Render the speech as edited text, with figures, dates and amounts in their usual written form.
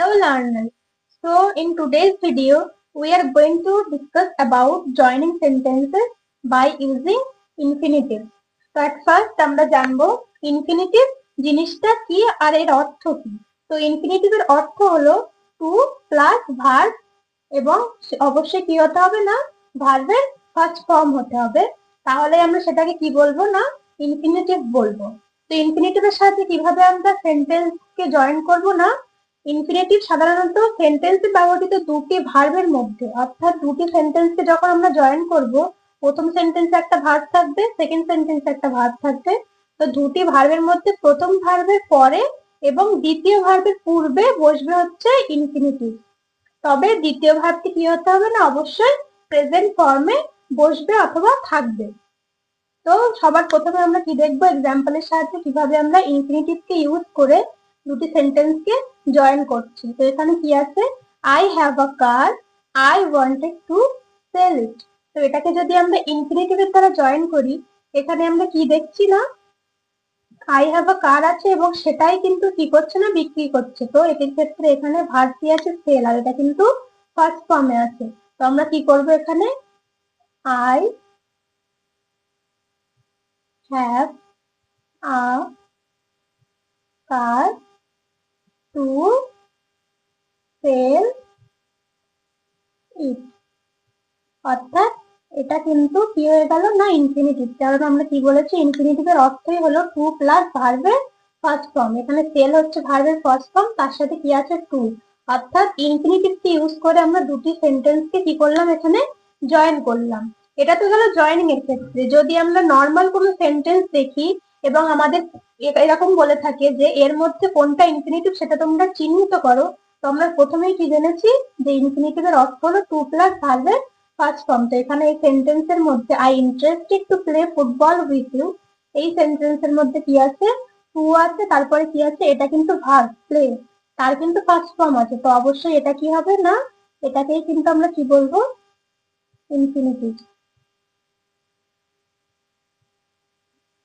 Hello learners. So in today's video, we are going to discuss about joining sentences by using infinitive. So at first আমরা জানবো infinitive জিনিসটা কি আর এর অর্থ কি। তো infinitive এর অর্থ হলো to plus verb এবং অবশ্যই কি হতে হবে না ভার্বের ফার্স্ট ফর্ম হতে হবে, তাহলে আমরা সেটাকে কি বলবো না infinitive বলবো। তো ইনফিনিটিভের সাথে কিভাবে আমরা সেন্টেন্স কে জয়েন করব না, ইনফিনিটিভ সাধারণত সেন্টেন্সে ব্যবহৃত দুটি ভার্বের মধ্যে, অর্থাৎ দুটি সেন্টেন্সকে যখন আমরা জয়েন করব, প্রথম সেন্টেন্সে একটা ভার্ব থাকবে, সেকেন্ড সেন্টেন্সে একটা ভার্ব থাকবে। তো দুটি ভার্বের মধ্যে প্রথম ভার্বের পরে এবং দ্বিতীয় ভার্বের পূর্বে বসবে হচ্ছে ইনফিনিটিভ। তবে দ্বিতীয় ভার্বটি কি হতে হবে না, অবশ্যই প্রেজেন্ট ফর্মে বসবে অথবা থাকবে। তো সবার প্রথমে আমরা কি দেখবো, এক্সাম্পলের সাহায্যে কিভাবে আমরা ইনফিনিটিভ কে ইউজ করে দুটি সেন্টেন্স কে জয়েন করছি। তো এখানে কি আছে, I have a car, I wanted to sell it. তো এটাকে যদি আমরা ইনফিনিটিভের দ্বারা জয়েন করি, এখানে আমরা কি দেখছি না, আই হ্যাভ আ কার আছে এবং সেটাই কিন্তু কি করছে না, বিক্রি করছে। তো এটির ক্ষেত্রে এখানে ভার্ব কি আছে, সেল, আর এটা কিন্তু ফার্স্ট ফর্মে আছে। তো আমরা কি করব, এখানে I have a car to sell it, অর্থাৎ এটা কিন্তু কি হয়ে গেল না ইনফিনিটিভ, কারণ আমরা কি বলেছি ইনফিনিটিভের অর্থই হলো টু প্লাস ভার্বের ফার্স্ট ফর্ম। এখানে সেল হচ্ছে ভার্বের ফার্স্ট ফর্ম, তার সাথে কি আছে টু, অর্থাৎ ইনফিনিটিভকে ইউজ করে আমরা দুটি সেন্টেন্সকে কি করলাম, এখানে জয়েন করলাম। এটা তো গেল জয়েনিং এর ক্ষেত্রে। যদি আমরা নর্মাল কোনো সেন্টেন্স দেখি এবং আমাদের এরকম বলে থাকে যে এর মধ্যে কোনটা ইনফিনিটিভ সেটা তোমরা চিহ্নিত করো, তো আমরা প্রথমেই কি জেনেছি যে ইনফিনিটিভের অর্থ হলো টু প্লাস ভার্বের ফার্স্ট ফর্ম। তো এখানে এই সেন্টেন্সের মধ্যে I interested to play football with you, এই সেন্টেন্সের মধ্যে কি আছে, টু আছে, তারপরে কি আছে, এটা কিন্তু ভার্ব প্লে, তার কিন্তু ফার্স্ট ফর্ম আছে। তো অবশ্যই এটা কি হবে না, এটাকেই কিন্তু আমরা কি বলবো, ইনফিনিটিভ।